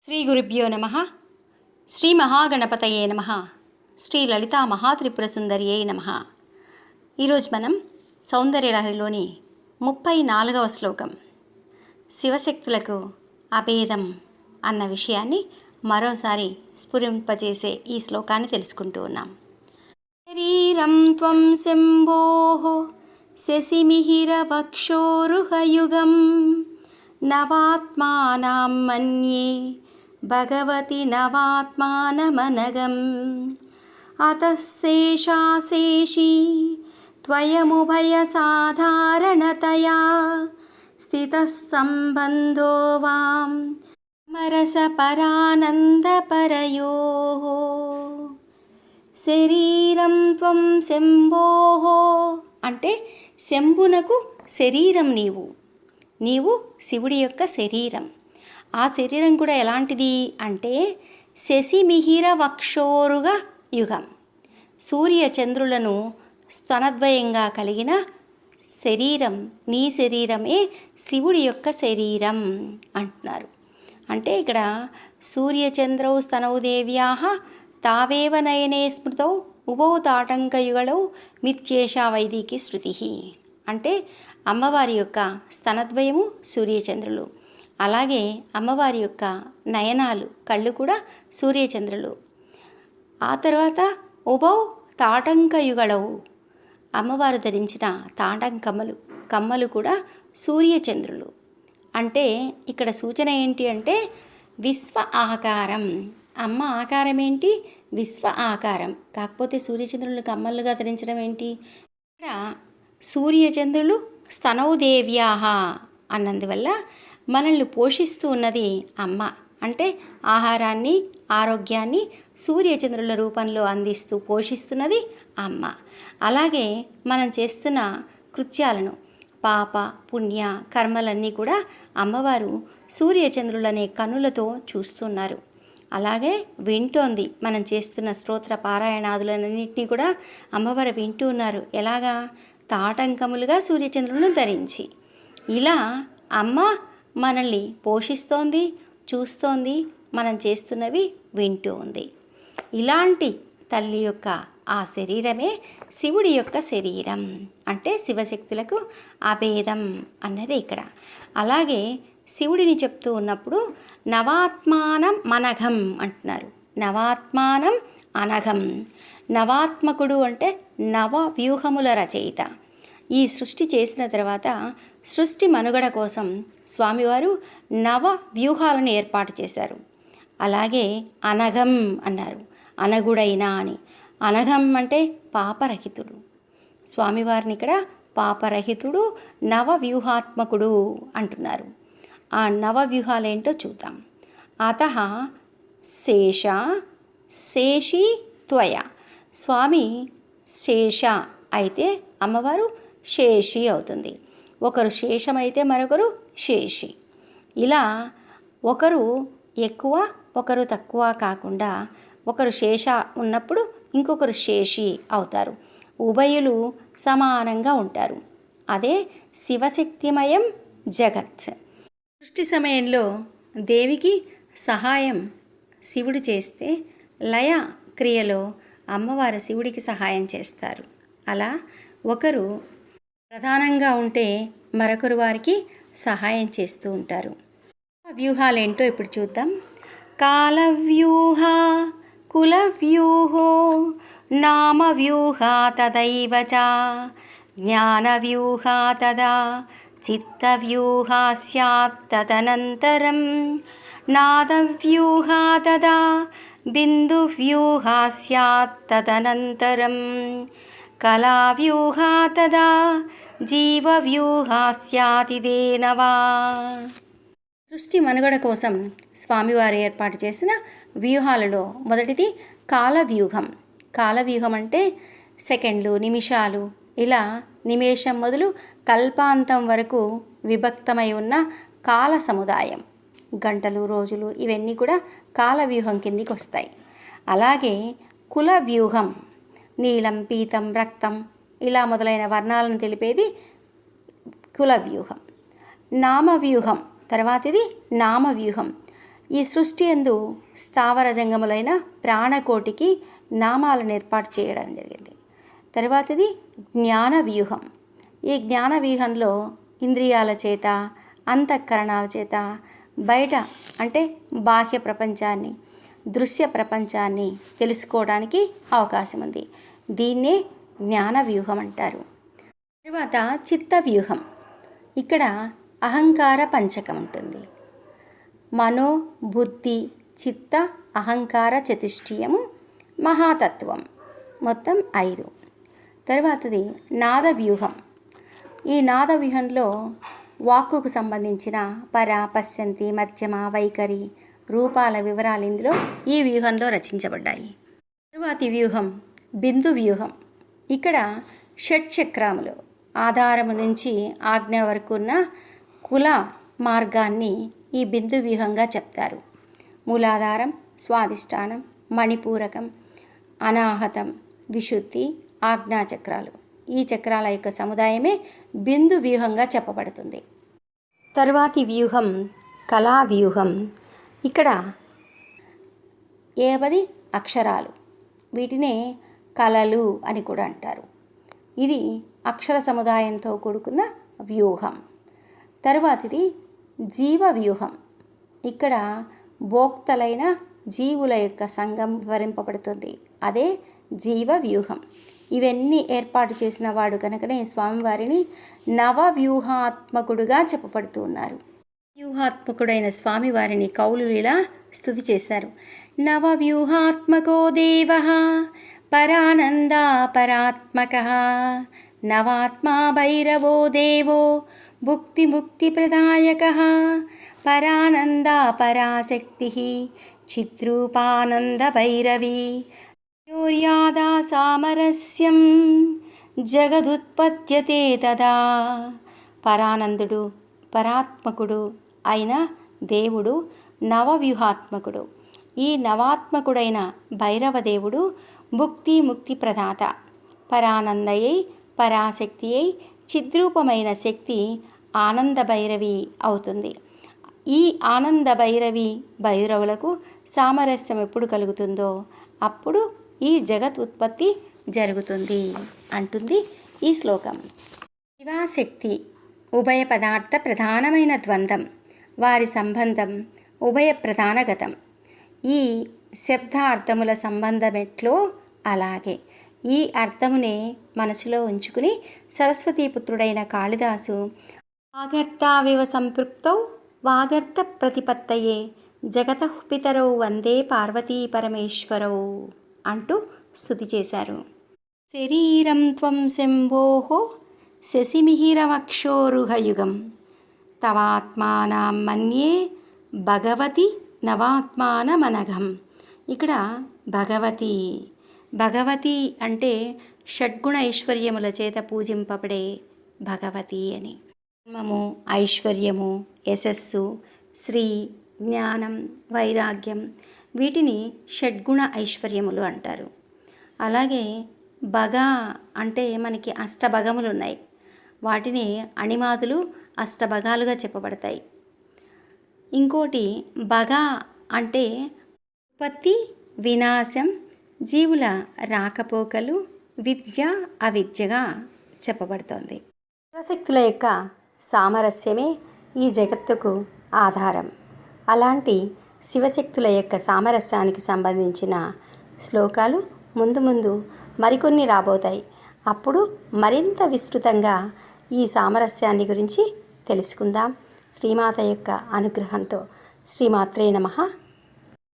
శ్రీ గురుభ్యో నమ. శ్రీ మహాగణపతయే నమ. శ్రీ లలితా మహాత్రిపురసుందరియే నమ. ఈరోజు మనం సౌందర్యలహరిలోని 34వ శ్లోకం శివశక్తులకు అభేదం అన్న విషయాన్ని మరోసారి స్ఫురింపజేసే ఈ శ్లోకాన్ని తెలుసుకుంటూ ఉన్నాం. శరీరం త్వం శంభోః శశిమిహిరవక్షోరుహయుగం నవాత్మానాం మన్యే భగవతి నవాత్మానమనగం అతః శేషాశేషీ త్వయముభయ సాధారణతయా స్థితః సంబంధో వాం మరసపరానందపరయోః. శరీరం త్వం శంభోః అంటే శంభునకు శరీరం నీవు శివుడి యొక్క శరీరం. ఆ శరీరం కూడా ఎలాంటిది అంటే శశిమిహిర వక్షోరుగ యుగం, సూర్య చంద్రులను స్తనద్వయంగా కలిగిన శరీరం. నీ శరీరమే శివుడి యొక్క శరీరం అంటున్నారు. అంటే ఇక్కడ సూర్యచంద్రౌ స్తనౌ దేవ్యాః తావేవ నయనే స్మృతౌ ఉభౌ తాటంకయుగళౌ మిథ్యేషా వైదికి శృతి. అంటే అమ్మవారి యొక్క స్తనద్వయము సూర్యచంద్రులు, అలాగే అమ్మవారి యొక్క నయనాలు కళ్ళు కూడా సూర్యచంద్రులు. ఆ తర్వాత ఉభౌ తాటంకయుగళవు అమ్మవారు ధరించిన కమ్మలు కూడా సూర్యచంద్రులు. అంటే ఇక్కడ సూచన ఏంటి అంటే విశ్వ ఆకారం. అమ్మ ఆకారం ఏంటి? విశ్వ ఆకారం. కాకపోతే సూర్యచంద్రులను కమ్మలుగా ధరించడం ఏంటి? ఇక్కడ సూర్యచంద్రులు స్తనౌదేవ్యాః అన్నందువల్ల మనల్ని పోషిస్తూ ఉన్నది అమ్మ. అంటే ఆహారాన్ని, ఆరోగ్యాన్ని సూర్యచంద్రుల రూపంలో అందిస్తూ పోషిస్తున్నది అమ్మ. అలాగే మనం చేస్తున్న కృత్యాలను, పాప పుణ్య కర్మలన్నీ కూడా అమ్మవారు సూర్యచంద్రులనే కన్నులతో చూస్తున్నారు. అలాగే వింటోంది. మనం చేస్తున్న స్తోత్ర పారాయణాదులన్నింటినీ కూడా అమ్మవారు వింటూ ఉన్నారు. ఎలాగా? తాటంకములుగా సూర్యచంద్రులను ధరించి. ఇలా అమ్మ మనల్ని పోషిస్తోంది, చూస్తోంది, మనం చేస్తున్నవి వింటూ ఉంది. ఇలాంటి తల్లి యొక్క ఆ శరీరమే శివుడి యొక్క శరీరం. అంటే శివశక్తులకు అభేదం అన్నది ఇక్కడ. అలాగే శివుడిని చెప్తూ ఉన్నప్పుడు నవాత్మానం అనఘం అంటున్నారు. నవాత్మానం అనఘం. నవాత్మకుడు అంటే నవ వ్యూహముల రచయిత. ఈ సృష్టి చేసిన తర్వాత సృష్టి మనుగడ కోసం స్వామివారు నవ వ్యూహాలను ఏర్పాటు చేశారు. అలాగే అనఘం అన్నారు, అనగుడైనా అని. అనఘం అంటే పాపరహితుడు. స్వామివారిని ఇక్కడ పాపరహితుడు, నవ వ్యూహాత్మకుడు అంటున్నారు. ఆ నవ వ్యూహాలేంటో చూద్దాం. అతః శేష శేషి త్వయ. స్వామి శేష అయితే అమ్మవారు శేషి అవుతుంది. ఒకరు శేషమైతే మరొకరు శేషి. ఇలా ఒకరు ఎక్కువ ఒకరు తక్కువ కాకుండా ఒకరు శేష ఉన్నప్పుడు ఇంకొకరు శేషి అవుతారు. ఉభయులు సమానంగా ఉంటారు. అదే శివశక్తిమయం జగత్. సృష్టి సమయంలో దేవికి సహాయం శివుడు చేస్తే లయ క్రియలో అమ్మవారు శివుడికి సహాయం చేస్తారు. అలా ఒకరు ప్రధానంగా ఉంటే మరొకరు వారికి సహాయం చేస్తూ ఉంటారు. వ్యూహాలేంటో ఇప్పుడు చూద్దాం. కాలవ్యూహ కులవ్యూహో నామవ్యూహ తదైవ చ జ్ఞానవ్యూహ తదా చిత్తవ్యూహ స్యాత్ తదనంతరం నాదవ్యూహ తదా బిందువ్యూహ స్యాత్ తదనంతరం కళావ్యూహ తదా జీవవ్యూహ స్యాతిదేనవా. సృష్టి మనుగడ కోసం స్వామివారు ఏర్పాటు చేసిన వ్యూహాలలో మొదటిది కాలవ్యూహం. కాలవ్యూహం అంటే సెకండ్లు, నిమిషాలు, ఇలా నిమేషం మొదలు కల్పాంతం వరకు విభక్తమై ఉన్న కాల సముదాయం. గంటలు, రోజులు ఇవన్నీ కూడా కాలవ్యూహం కిందికి వస్తాయి. అలాగే కుల వ్యూహం, నీలం, పీతం, రక్తం ఇలా మొదలైన వర్ణాలను తెలిపేది కులవ్యూహం. నామవ్యూహం తర్వాతిది నామవ్యూహం. ఈ సృష్టి యందు స్థావర జంగములైన ప్రాణకోటికి నామాలను ఏర్పాటు చేయడం జరిగింది. తర్వాతది జ్ఞాన వ్యూహం. ఈ జ్ఞాన వ్యూహంలో ఇంద్రియాల చేత, అంతఃకరణాల చేత బయట అంటే బాహ్య ప్రపంచాన్ని, దృశ్య ప్రపంచాన్ని తెలుసుకోవడానికి అవకాశం ఉంది. దీన్నే జ్ఞాన వ్యూహం అంటారు. తర్వాత చిత్త వ్యూహం. ఇక్కడ అహంకార పంచకం ఉంటుంది. మనో, బుద్ధి, చిత్త, అహంకార చతుష్టయము, మహాతత్వం, మొత్తం 5. తర్వాతది నాద వ్యూహం. ఈ నాద వ్యూహంలో వాక్కుకు సంబంధించిన పర, పశ్యంతి, మధ్యమ, వైఖరి, రూపాల వివరాలు ఇందులో ఈ వ్యూహంలో రచించబడ్డాయి. తరువాతి వ్యూహం బిందు వ్యూహం. ఇక్కడ షట్చక్రాములు ఆధారము నుంచి ఆజ్ఞ వరకు ఉన్న కుల మార్గాన్ని ఈ బిందు వ్యూహంగా చెప్తారు. మూలాధారం, స్వాధిష్టానం, మణిపూరకం, అనాహతం, విశుద్ధి, ఆజ్ఞాచక్రాలు. ఈ చక్రాల యొక్క సముదాయమే బిందు వ్యూహంగా చెప్పబడుతుంది. తరువాతి వ్యూహం కళా వ్యూహం. ఇక్కడ 50 అక్షరాలు, వీటినే కళలు అని కూడా అంటారు. ఇది అక్షర సముదాయంతో కూడుకున్న వ్యూహం. తరువాతిది జీవ వ్యూహం. ఇక్కడ భోక్తలైన జీవుల యొక్క సంఘం వివరింపబడుతుంది. అదే జీవ వ్యూహం. ఇవన్నీ ఏర్పాటు చేసిన వాడు కనుకనే స్వామివారిని నవవ్యూహాత్మకుడుగా చెప్పబడుతూ ఉన్నారు. వ్యూహాత్మకుడైన స్వామివారిని కవులు ఇలా స్తుతి చేశారు. నవవ్యూహాత్మకో దేవః పరానందా పరాత్మకః నవాత్మా భైరవో దేవో భుక్తిముక్తిప్రదాయకః పరానందా పరాశక్తిః చిద్రూపానంద భైరవీ యోర్యాదా సామరస్యం జగదుత్పద్యతే తదా. పరానందుడు, పరాత్మకుడు అయిన దేవుడు నవవ్యూహాత్మకుడు. ఈ నవాత్మకుడైన భైరవదేవుడు భుక్తి ముక్తి ప్రదాత, పరానందయై, పరాశక్తి అయి, చిద్రూపమైన శక్తి ఆనంద భైరవి అవుతుంది. ఈ ఆనంద భైరవి భైరవులకు సామరస్యం ఎప్పుడు కలుగుతుందో అప్పుడు ఈ జగత్ ఉత్పత్తి జరుగుతుంది అంటుంది ఈ శ్లోకం. శివాశక్తి ఉభయ పదార్థ ప్రధానమైన ద్వంద్వం, వారి సంబంధం ఉభయ ప్రధానగతం. ఈ శబ్దార్థముల సంబంధం ఎట్లో అలాగే ఈ అర్థమునే మనసులో ఉంచుకుని సరస్వతీపుత్రుడైన కాళిదాసు వాగర్తావివ సంపృక్తౌ వాగర్త ప్రతిపత్తయే జగతః పితరౌ వందే పార్వతీ పరమేశ్వరౌ అంటూ స్తుతి చేశారు. శరీరం త్వం శంభోః శశిమిహిరవక్షోరుహయుగం తవాత్మానం మన్యే భగవతి నవాత్మానమనఘం. ఇక్కడ భగవతి అంటే షడ్గుణ ఐశ్వర్యముల చేత పూజింపబడే భగవతి అని. ధర్మము, ఐశ్వర్యము, యశస్సు, శ్రీ, జ్ఞానం, వైరాగ్యం, వీటిని షడ్గుణ ఐశ్వర్యములు అంటారు. అలాగే అంటే మనకి అష్టభగములు ఉన్నాయి. వాటిని అణిమాదులు అష్టభగాలుగా చెప్పబడతాయి. ఇంకోటి అంటే ఉత్పత్తి, వినాశం, జీవుల రాకపోకలు, విద్య, అవిద్యగా చెప్పబడుతోంది. శివశక్తుల యొక్క సామరస్యమే ఈ జగత్తుకు ఆధారం. అలాంటి శివశక్తుల యొక్క సామరస్యానికి సంబంధించిన శ్లోకాలు ముందు మరికొన్ని రాబోతాయి. అప్పుడు మరింత విస్తృతంగా ఈ సామరస్యాన్ని గురించి తెలుసుకుందాం. శ్రీమాత యొక్క అనుగ్రహంతో. శ్రీమాత్రే నమః.